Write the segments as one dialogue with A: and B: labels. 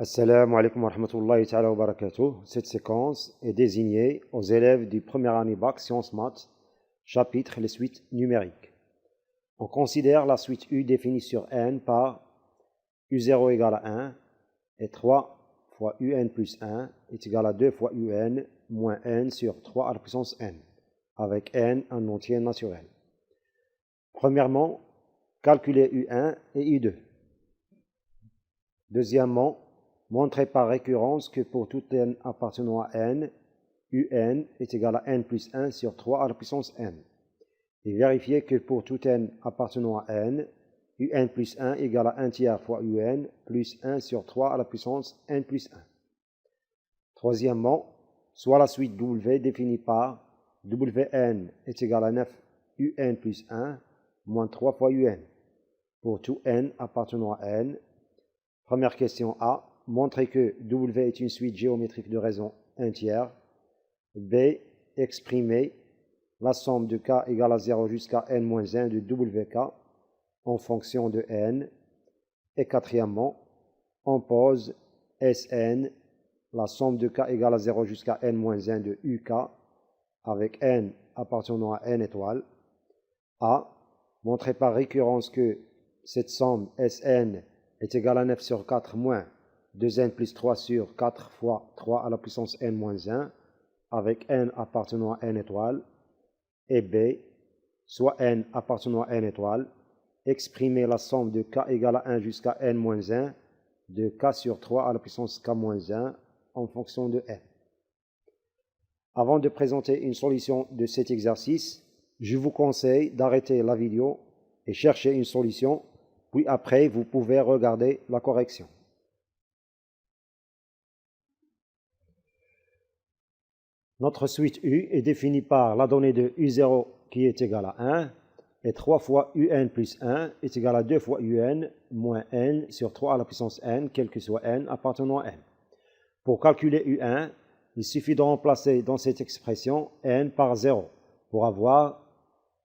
A: Assalamu alaikum wa rahmatullahi ta'ala wa barakatuh. Cette séquence est désignée aux élèves du première année bac sciences maths, chapitre les suites numériques. On considère la suite U définie sur n par U0 égale à 1 et 3 fois UN plus 1 est égal à 2 fois UN moins n sur 3 à la puissance n, avec n un entier naturel. Premièrement, calculer U1 et U2. Deuxièmement, montrer par récurrence que pour tout n appartenant à n, un est égal à n plus 1 sur 3 à la puissance n. Et vérifier que pour tout n appartenant à n, un plus 1 égale à 1 tiers fois un plus 1 sur 3 à la puissance n plus 1. Troisièmement, soit la suite w définie par wn est égal à 9 un plus 1 moins 3 fois un. Pour tout n appartenant à n, première question A, montrer que W est une suite géométrique de raison entière. B, exprimer la somme de k égale à 0 jusqu'à n-1 de WK en fonction de n. Et quatrièmement, on pose Sn, la somme de k égale à 0 jusqu'à n-1 de UK avec n appartenant à n étoiles. A, montrer par récurrence que cette somme Sn est égale à 9 sur 4 moins 2n plus 3 sur 4 fois 3 à la puissance n-1 avec n appartenant à n étoiles. Et B, soit n appartenant à n étoiles, exprimer la somme de k égale à 1 jusqu'à n-1 de k sur 3 à la puissance k-1 en fonction de n. Avant de présenter une solution de cet exercice, je vous conseille d'arrêter la vidéo et chercher une solution, puis après vous pouvez regarder la correction. Notre suite U est définie par la donnée de U0 qui est égale à 1 et 3 fois UN plus 1 est égal à 2 fois UN moins n sur 3 à la puissance n, quel que soit n appartenant à n. Pour calculer U1, il suffit de remplacer dans cette expression n par 0 pour avoir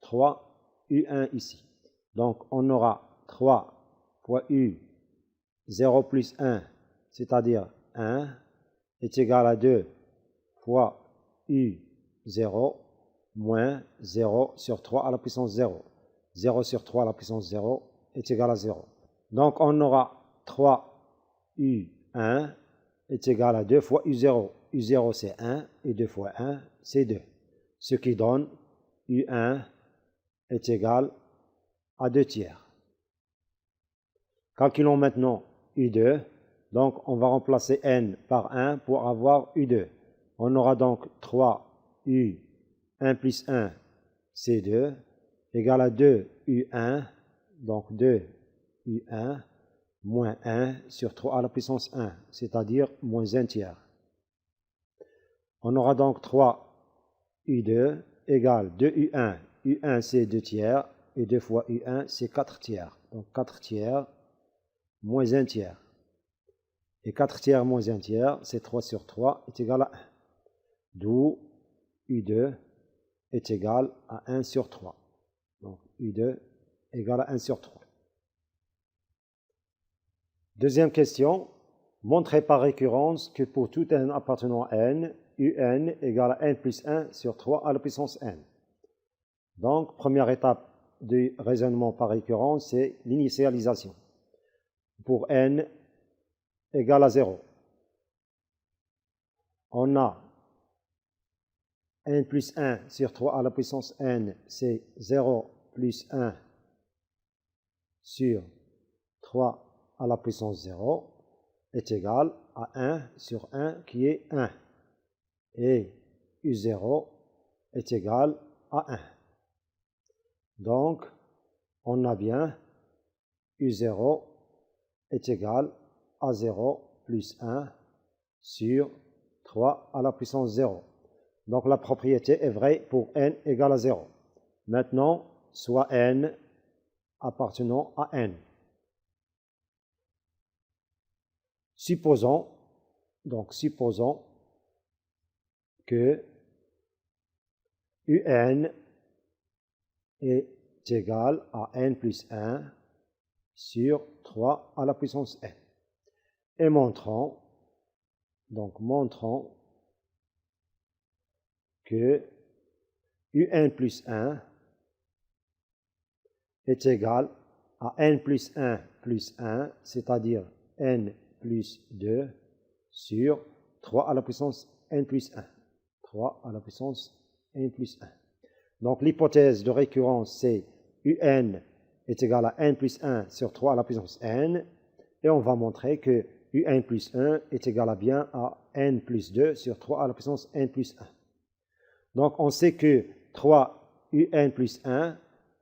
A: 3 U1 ici. Donc on aura 3 fois U 0 plus 1, c'est-à-dire 1, est égal à 2 fois U0 moins 0 sur 3 à la puissance 0. 0 sur 3 à la puissance 0 est égal à 0. Donc on aura 3 U1 est égal à 2 fois U0. U0 c'est 1 et 2 fois 1 c'est 2. Ce qui donne U1 est égal à 2 tiers. Calculons maintenant U2. Donc on va remplacer n par 1 pour avoir U2. On aura donc 3 U 1 plus 1, c'est 2, égale à 2 U1, donc 2 U1, moins 1 sur 3 à la puissance 1, c'est-à-dire moins 1 tiers. On aura donc 3 U2 égale 2 U1. U1 c'est 2 tiers, et 2 fois U1 c'est 4 tiers. Donc 4 tiers moins 1 tiers. Et 4 tiers moins 1 tiers, c'est 3 sur 3 est égal à 1. D'où U2 est égal à 1 sur 3. Donc U2 égale à 1 sur 3. Deuxième question. Montrer par récurrence que pour tout n appartenant à n, Un égale à n plus 1 sur 3 à la puissance n. Donc, première étape du raisonnement par récurrence, c'est l'initialisation. Pour n égale à 0, on a n plus 1 sur 3 à la puissance n, c'est 0 plus 1 sur 3 à la puissance 0 est égal à 1 sur 1 qui est 1. Et U0 est égal à 1. Donc, on a bien U0 est égal à 0 plus 1 sur 3 à la puissance 0. Donc la propriété est vraie pour n égale à 0. Maintenant, soit n appartenant à n. Supposons que Un est égal à n plus 1 sur 3 à la puissance n. et montrons que un plus 1 est égal à n plus 1 plus 1, c'est-à-dire n plus 2 sur 3 à la puissance n plus 1. 3 à la puissance n plus 1. Donc l'hypothèse de récurrence, c'est un est égal à n plus 1 sur 3 à la puissance n, et on va montrer que un plus 1 est égal à bien à n plus 2 sur 3 à la puissance n plus 1. Donc on sait que 3 un plus 1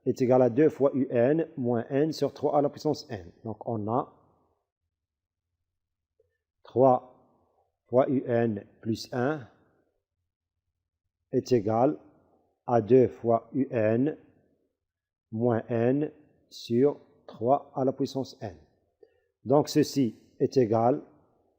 A: est égal à 2 fois un moins n sur 3 à la puissance n. Donc on a 3 fois un plus 1 est égal à 2 fois un moins n sur 3 à la puissance n. Donc ceci est égal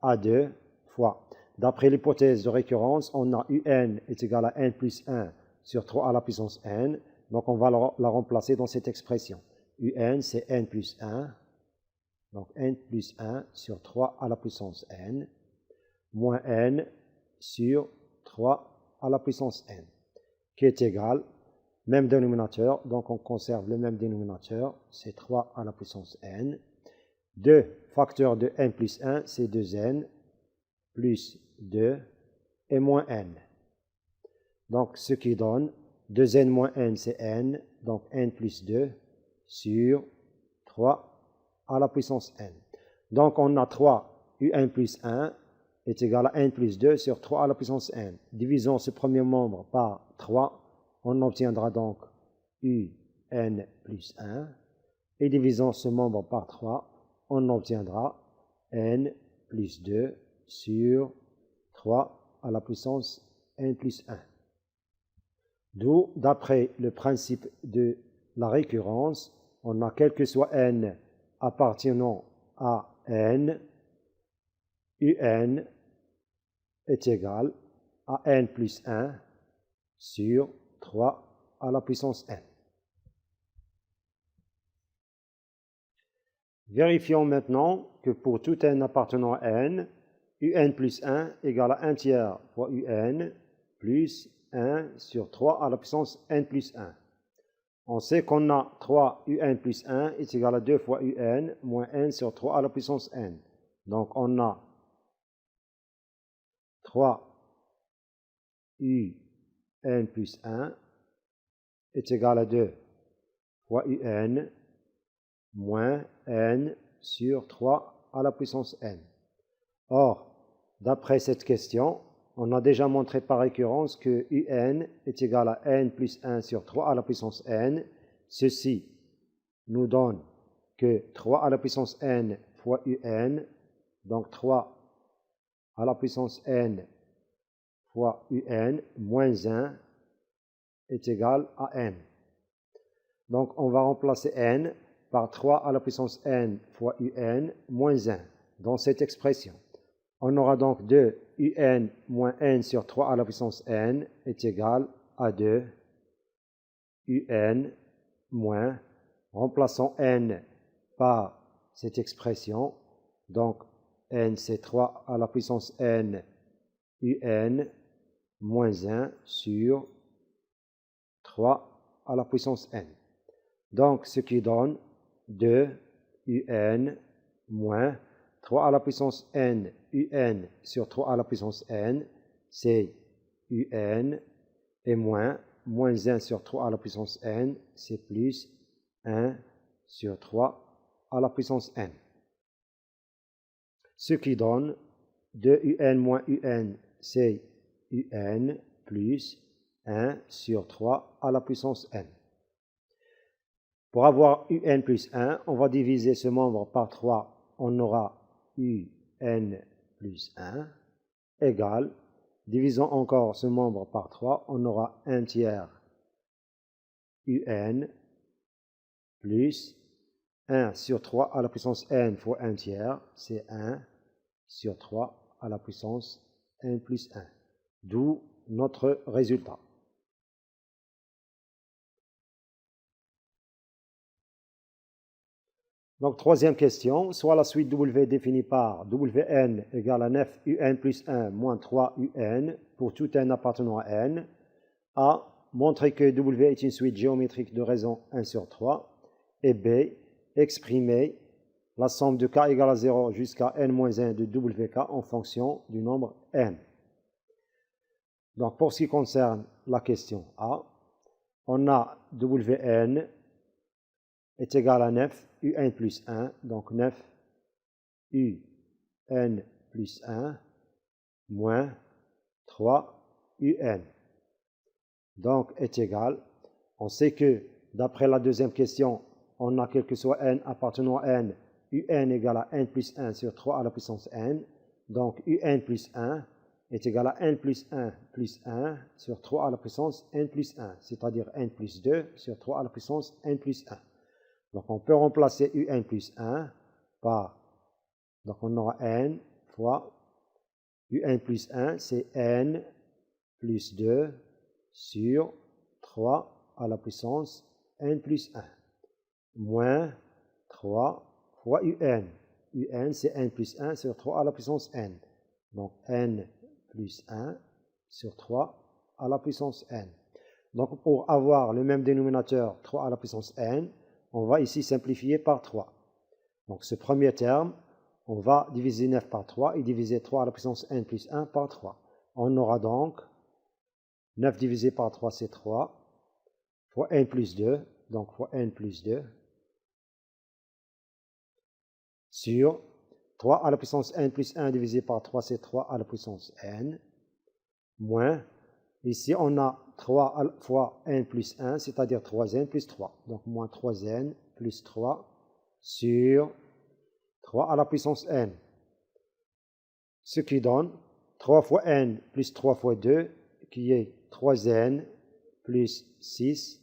A: à 2 fois. D'après l'hypothèse de récurrence, on a un est égal à n plus 1 sur 3 à la puissance n. Donc on va la remplacer dans cette expression. Un c'est n plus 1. Donc n plus 1 sur 3 à la puissance n, moins n sur 3 à la puissance n, qui est égal, même dénominateur, donc on conserve le même dénominateur, c'est 3 à la puissance n. 2 facteurs de n plus 1, c'est 2n, plus 2 et moins n. Donc ce qui donne 2n moins n, c'est n, donc n plus 2 sur 3 à la puissance n. Donc on a 3 un plus 1 est égal à n plus 2 sur 3 à la puissance n. Divisons ce premier membre par 3, on obtiendra donc un plus 1. Et divisons ce membre par 3, on obtiendra n plus 2 sur 3 à la puissance n plus 1. D'où, d'après le principe de la récurrence, on a quel que soit n appartenant à n, un est égal à n plus 1 sur 3 à la puissance n. Vérifions maintenant que pour tout n appartenant à n, un plus 1 égale à 1 tiers fois un plus 1 sur 3 à la puissance n plus 1. On sait qu'on a 3 un plus 1 est égal à 2 fois un moins n sur 3 à la puissance n. Donc on a 3 un plus 1 est égal à 2 fois un moins n sur 3 à la puissance n. Or, d'après cette question, on a déjà montré par récurrence que un est égal à n plus 1 sur 3 à la puissance n. Ceci nous donne que 3 à la puissance n fois un, donc 3 à la puissance n fois un moins 1 est égal à n. Donc on va remplacer n par 3 à la puissance n fois un moins 1 dans cette expression. On aura donc 2 un moins n sur 3 à la puissance n est égal à 2 un moins, remplaçons n par cette expression, donc n c'est 3 à la puissance n un moins 1 sur 3 à la puissance n. Donc ce qui donne 2 un moins 3 à la puissance n un sur 3 à la puissance n, c'est un, et moins 1 sur 3 à la puissance n, c'est plus 1 sur 3 à la puissance n. Ce qui donne 2 un moins un, c'est un plus 1 sur 3 à la puissance n. Pour avoir un plus 1, on va diviser ce membre par 3, on aura un plus 1 égale, divisons encore ce membre par 3, on aura 1 tiers un plus 1 sur 3 à la puissance n fois 1 tiers, c'est 1 sur 3 à la puissance n plus 1, d'où notre résultat. Donc, troisième question, soit la suite W définie par Wn égale à 9 Un plus 1 moins 3 Un pour tout n appartenant à n. A, montrer que W est une suite géométrique de raison 1 sur 3. Et B, exprimer la somme de k égale à 0 jusqu'à n-1 de WK en fonction du nombre n. Donc, pour ce qui concerne la question A, on a Wn est égal à 9 Un plus 1, donc 9 Un plus 1 moins 3 Un. Donc, est égal. On sait que, d'après la deuxième question, on a quel que soit n appartenant à n, Un égale à n plus 1 sur 3 à la puissance n. Donc, Un plus 1 est égal à n plus 1 plus 1 sur 3 à la puissance n plus 1, c'est-à-dire n plus 2 sur 3 à la puissance n plus 1. Donc, on peut remplacer Un plus 1 par, donc on aura n fois Un plus 1, c'est n plus 2 sur 3 à la puissance n plus 1, moins 3 fois Un. Un, c'est n plus 1 sur 3 à la puissance n. Donc, n plus 1 sur 3 à la puissance n. Donc, pour avoir le même dénominateur, 3 à la puissance n, on va ici simplifier par 3. Donc, ce premier terme, on va diviser 9 par 3 et diviser 3 à la puissance n plus 1 par 3. On aura donc 9 divisé par 3, c'est 3, fois n plus 2, donc fois n plus 2, sur 3 à la puissance n plus 1 divisé par 3, c'est 3 à la puissance n, moins, ici on a 3 fois n plus 1, c'est-à-dire 3n plus 3, donc moins 3n plus 3 sur 3 à la puissance n, ce qui donne 3 fois n plus 3 fois 2, qui est 3n plus 6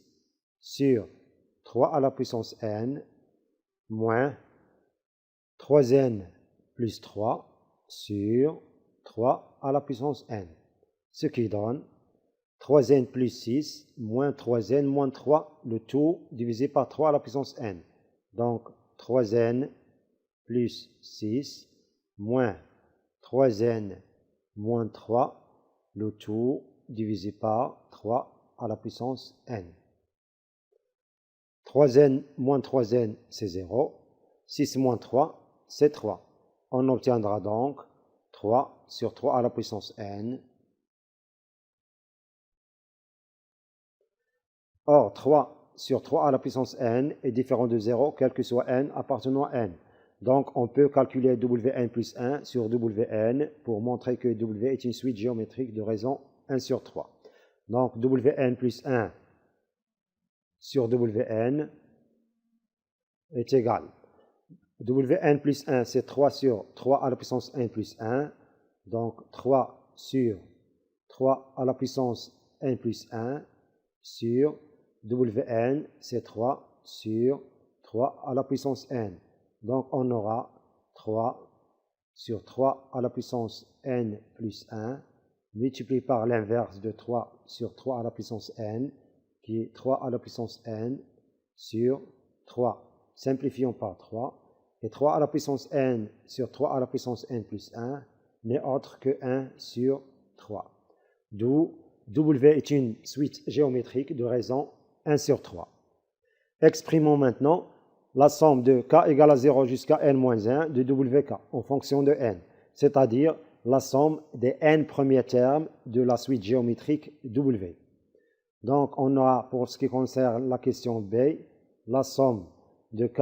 A: sur 3 à la puissance n, moins 3n plus 3 sur 3 à la puissance n, ce qui donne 3n plus 6 moins 3n moins 3, le tout divisé par 3 à la puissance n. Donc 3n plus 6 moins 3n moins 3, le tout divisé par 3 à la puissance n. 3n moins 3n, c'est 0. 6 moins 3, c'est 3. On obtiendra donc 3 sur 3 à la puissance n. Or, 3 sur 3 à la puissance n est différent de 0, quel que soit n appartenant à n. Donc, on peut calculer Wn plus 1 sur Wn pour montrer que W est une suite géométrique de raison 1 sur 3. Donc, Wn plus 1 sur Wn est égal. Wn plus 1, c'est 3 sur 3 à la puissance n plus 1. Donc, 3 sur 3 à la puissance n plus 1 sur Wn, c'est 3 sur 3 à la puissance n. Donc, on aura 3 sur 3 à la puissance n plus 1 multiplié par l'inverse de 3 sur 3 à la puissance n, qui est 3 à la puissance n sur 3. Simplifions par 3. Et 3 à la puissance n sur 3 à la puissance n plus 1 n'est autre que 1 sur 3. D'où W est une suite géométrique de raison 1 sur 3. Exprimons maintenant la somme de k égale à 0 jusqu'à n-1 de WK en fonction de n, c'est-à-dire la somme des n premiers termes de la suite géométrique W. Donc, on a, pour ce qui concerne la question B, la somme de k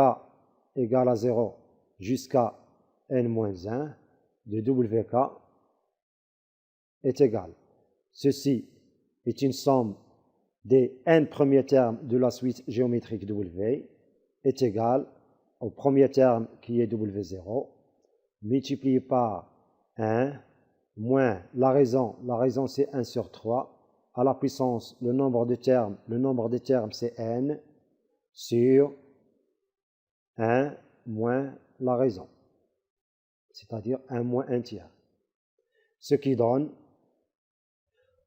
A: égale à 0 jusqu'à n-1 de WK est égale. Ceci est une somme des n premiers termes de la suite géométrique W est égale au premier terme qui est W0 multiplié par 1 moins la raison c'est 1 sur 3 à la puissance le nombre de termes c'est n sur 1 moins la raison, c'est-à-dire 1 moins 1 tiers, ce qui donne,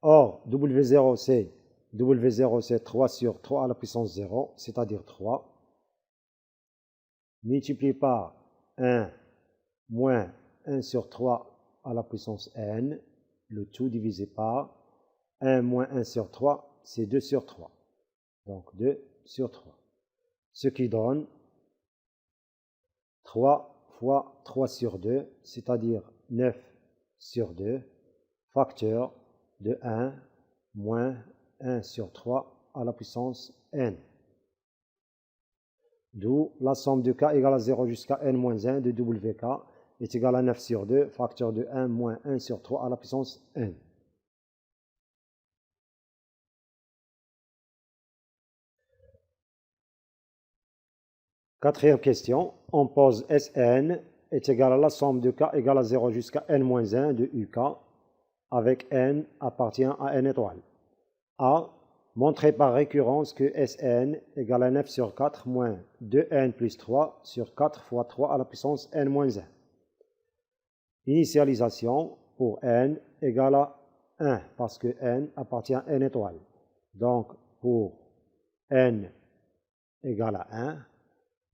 A: or W0 c'est 3 sur 3 à la puissance 0, c'est-à-dire 3, multiplié par 1 moins 1 sur 3 à la puissance n, le tout divisé par 1 moins 1 sur 3, c'est 2 sur 3. Donc 2 sur 3. Ce qui donne 3 fois 3 sur 2, c'est-à-dire 9 sur 2, facteur de 1 moins 1 sur 3 à la puissance n. D'où la somme de k égale à 0 jusqu'à n moins 1 de wk est égale à 9 sur 2, facteur de 1 moins 1 sur 3 à la puissance n. Quatrième question, on pose Sn est égal à la somme de k égale à 0 jusqu'à n-1 de uk, avec n appartient à n étoile. A, montrer par récurrence que Sn égale à 9 sur 4 moins 2n plus 3 sur 4 fois 3 à la puissance n-1. Initialisation pour n égale à 1, parce que n appartient à n étoile. Donc, pour n égale à 1,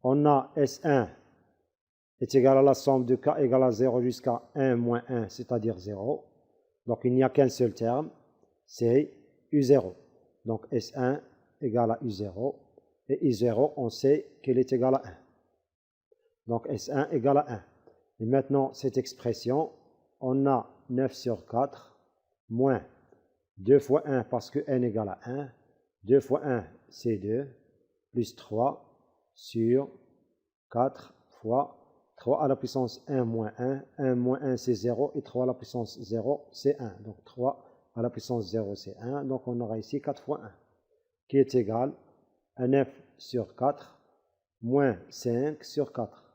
A: on a S1 est égal à la somme de k égale à 0 jusqu'à 1 moins 1, c'est-à-dire 0. Donc, il n'y a qu'un seul terme, c'est U0. Donc, S1 égale à U0. Et U0, on sait qu'elle est égale à 1. Donc, S1 égale à 1. Et maintenant, cette expression, on a 9 sur 4 moins 2 fois 1 parce que n égale à 1. 2 fois 1, c'est 2, plus 3 sur 4 fois 3 à la puissance 1 moins 1. 1 moins 1, c'est 0. Et 3 à la puissance 0, c'est 1. Donc 3 à la puissance 0, c'est 1. Donc on aura ici 4 fois 1, qui est égal à 9 sur 4 moins 5 sur 4.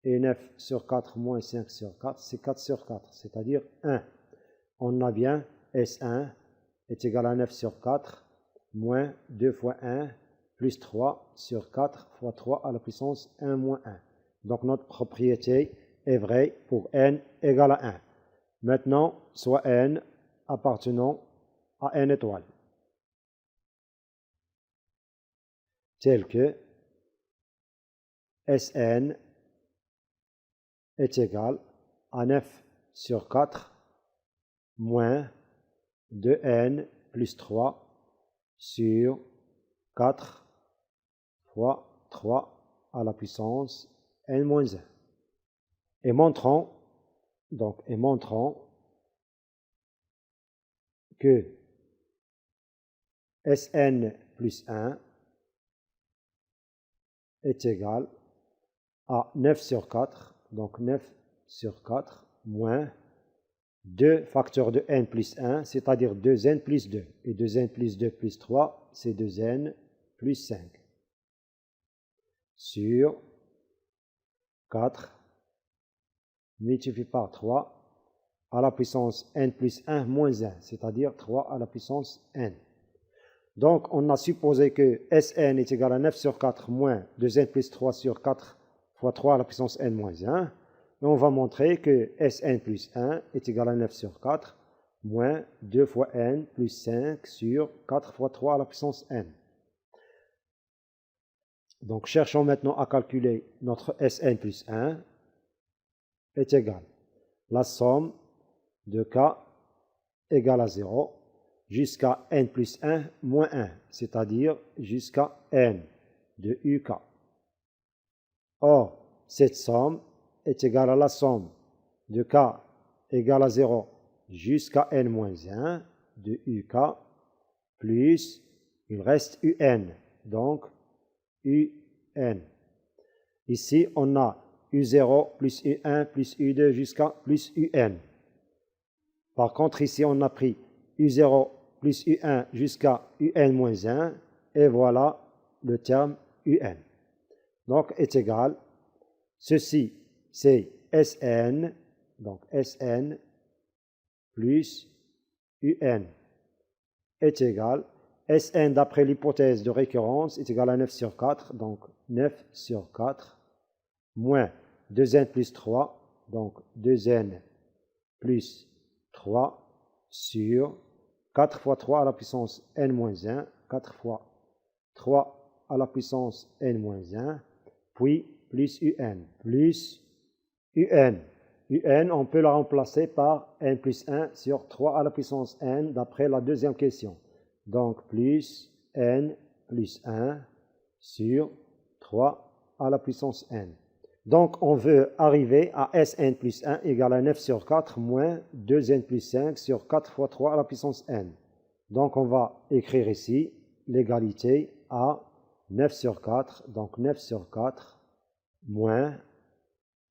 A: Et 9 sur 4 moins 5 sur 4, c'est 4 sur 4, c'est-à-dire 1. On a bien S1 est égal à 9 sur 4 moins 2 fois 1 plus 3 sur 4 fois 3 à la puissance 1 moins 1. Donc notre propriété est vraie pour n égale à 1. Maintenant, soit n appartenant à n étoile, tel que Sn est égal à 9 sur 4 moins 2n plus 3 sur 4 fois 3 à la puissance n-1. Et montrons que Sn plus 1 est égal à 9 sur 4, donc 9 sur 4 moins 2 facteurs de n plus 1, c'est-à-dire 2n plus 2. Et 2n plus 2 plus 3, c'est 2n plus 5. Sur 4 multiplié par 3 à la puissance n plus 1 moins 1, c'est-à-dire 3 à la puissance n. Donc, on a supposé que Sn est égal à 9 sur 4 moins 2n plus 3 sur 4 fois 3 à la puissance n moins 1. Et on va montrer que Sn plus 1 est égal à 9 sur 4 moins 2 fois n plus 5 sur 4 fois 3 à la puissance n. Donc, cherchons maintenant à calculer notre Sn plus 1 est égal à la somme de k égale à 0 jusqu'à n plus 1 moins 1, c'est-à-dire jusqu'à n de uk. Or, cette somme est égale à la somme de k égale à 0 jusqu'à n moins 1 de uk plus, il reste un, donc un. Ici, on a u0 plus u1 plus u2 jusqu'à plus un. Par contre, ici, on a pris u0 plus u1 jusqu'à un moins 1, et voilà le terme un. Donc, est égal, ceci, c'est Sn, donc Sn plus un est égal, Sn d'après l'hypothèse de récurrence est égal à 9 sur 4, donc 9 sur 4, moins 2n plus 3, donc 2n plus 3 sur 4 fois 3 à la puissance n-1, 4 fois 3 à la puissance n-1, puis plus un plus un. Un, on peut la remplacer par n plus 1 sur 3 à la puissance n d'après la deuxième question. Donc, plus n plus 1 sur 3 à la puissance n. Donc, on veut arriver à Sn plus 1 égale à 9 sur 4 moins 2n plus 5 sur 4 fois 3 à la puissance n. Donc, on va écrire ici l'égalité à 9 sur 4. Donc, 9 sur 4 moins,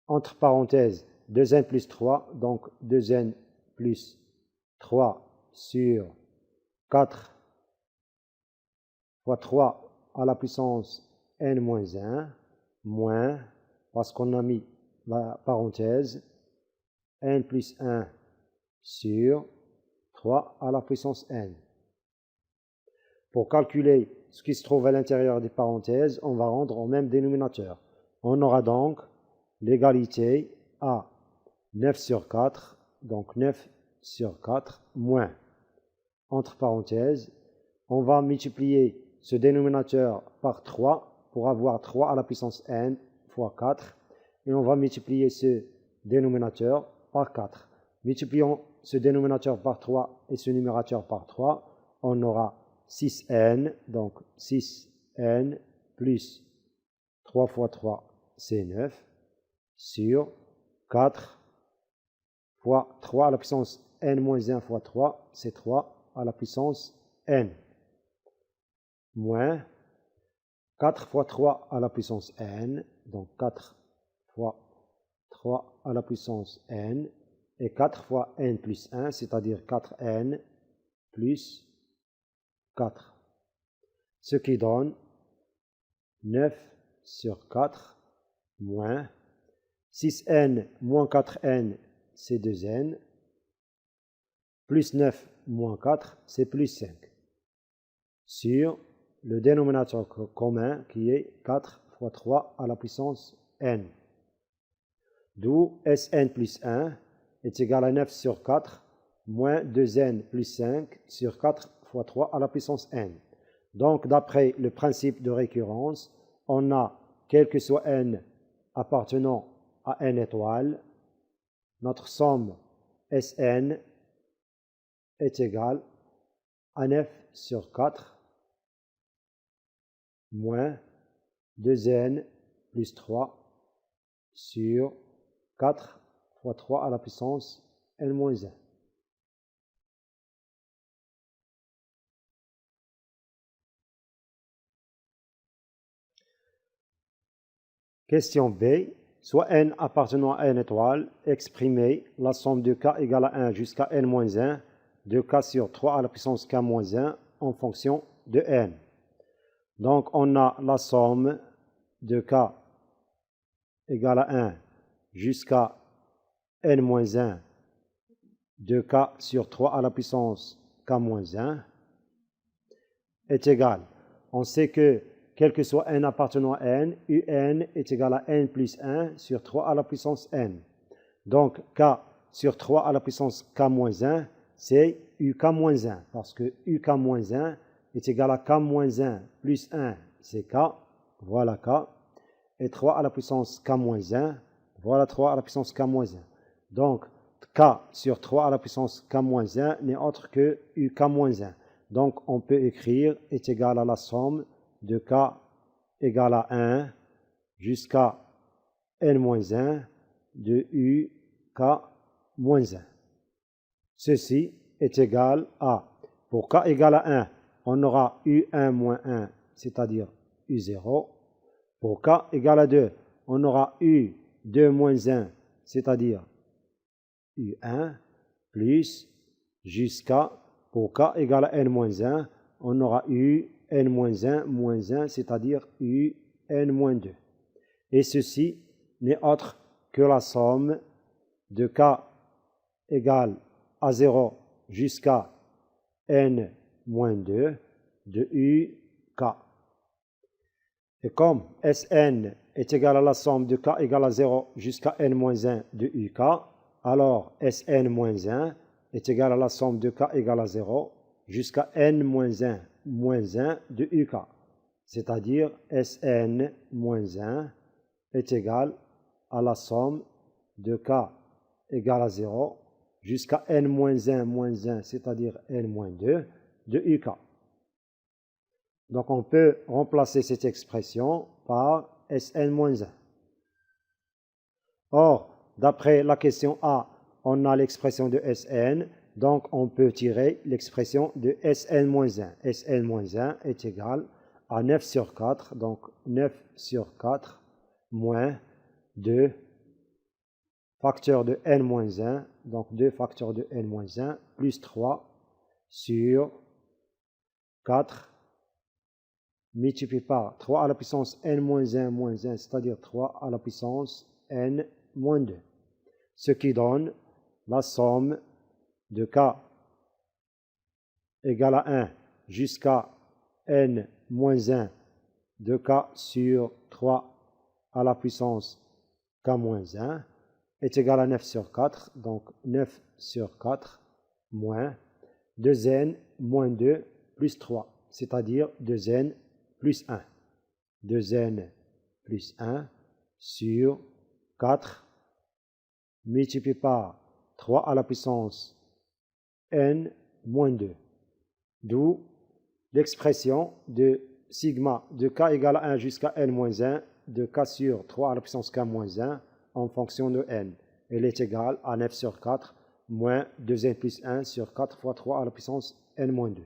A: entre parenthèses, 2n plus 3. Donc, 2n plus 3 sur 4 fois 3 à la puissance n moins 1, moins, parce qu'on a mis la parenthèse, n plus 1 sur 3 à la puissance n. Pour calculer ce qui se trouve à l'intérieur des parenthèses, on va rendre au même dénominateur. On aura donc l'égalité à 9 sur 4, donc 9 sur 4, moins, entre parenthèses, on va multiplier ce dénominateur par 3 pour avoir 3 à la puissance n fois 4, et on va multiplier ce dénominateur par 4. Multiplions ce dénominateur par 3 et ce numérateur par 3, on aura 6n, donc 6n plus 3 fois 3, c'est 9, sur 4 fois 3 à la puissance n moins 1 fois 3, c'est 3 à la puissance n, moins 4 fois 3 à la puissance n, donc 4 fois 3 à la puissance n, et 4 fois n plus 1, c'est-à-dire 4n plus 4. Ce qui donne 9 sur 4 moins 6n moins 4n, c'est 2n, plus 9 moins 4, c'est plus 5, sur le dénominateur commun qui est 4 fois 3 à la puissance n. D'où Sn plus 1 est égal à 9 sur 4 moins 2n plus 5 sur 4 fois 3 à la puissance n. Donc, d'après le principe de récurrence, on a, quel que soit n appartenant à n étoile, notre somme Sn est égale à 9 sur 4 moins 2n plus 3 sur 4 fois 3 à la puissance n moins 1. Question B. Soit n appartenant à n étoile, exprimez la somme de k égale à 1 jusqu'à n moins 1 de k sur 3 à la puissance k moins 1 en fonction de n. Donc, on a la somme de k égale à 1 jusqu'à n moins 1 de k sur 3 à la puissance k moins 1 est égale. On sait que quel que soit n appartenant à n, un est égal à n plus 1 sur 3 à la puissance n. Donc, k sur 3 à la puissance k moins 1, c'est uk moins 1, parce que uk moins 1 est égal à k moins 1 plus 1, c'est k, voilà k, et 3 à la puissance k moins 1, voilà 3 à la puissance k moins 1. Donc, k sur 3 à la puissance k moins 1 n'est autre que uk moins 1. Donc, on peut écrire est égal à la somme de k égale à 1 jusqu'à n-1 de uk moins 1. Ceci est égal à, pour k égale à 1, on aura u1 moins 1, c'est-à-dire u0. Pour k égale à 2, on aura u2 moins 1, c'est-à-dire u1, plus jusqu'à, pour k égale à n-1, on aura un-1 moins 1, c'est-à-dire un-2. Et ceci n'est autre que la somme de k égale à 0 jusqu'à n-2 de uk. Et comme Sn est égal à la somme de k égale à 0 jusqu'à n-1 de uk, alors Sn-1 est égal à la somme de k égale à 0 jusqu'à n-1 moins 1 de uk, c'est-à-dire Sn-1 est égal à la somme de k égale à 0 jusqu'à n-1 moins 1, c'est-à-dire n-2 de uk. Donc on peut remplacer cette expression par Sn-1. Or, d'après la question A, on a l'expression de Sn, donc on peut tirer l'expression de Sn-1. Sn-1 est égal à 9 sur 4, donc 9 sur 4 moins 2 facteurs de n-1, donc 2 facteurs de n-1, plus 3 sur 4 multiplié par 3 à la puissance n-1 moins 1, c'est-à-dire 3 à la puissance n-2, ce qui donne la somme de k égale à 1 jusqu'à n-1 de k sur 3 à la puissance k-1 est égal à 9 sur 4, donc 9 sur 4 moins 2n moins 2 plus 3, c'est-à-dire 2n plus 1. 2n plus 1 sur 4 multiplié par 3 à la puissance n moins 2. D'où l'expression de sigma de k égale à 1 jusqu'à n moins 1 de k sur 3 à la puissance k moins 1 en fonction de n. Elle est égale à 9 sur 4 moins 2n plus 1 sur 4 fois 3 à la puissance n moins 2.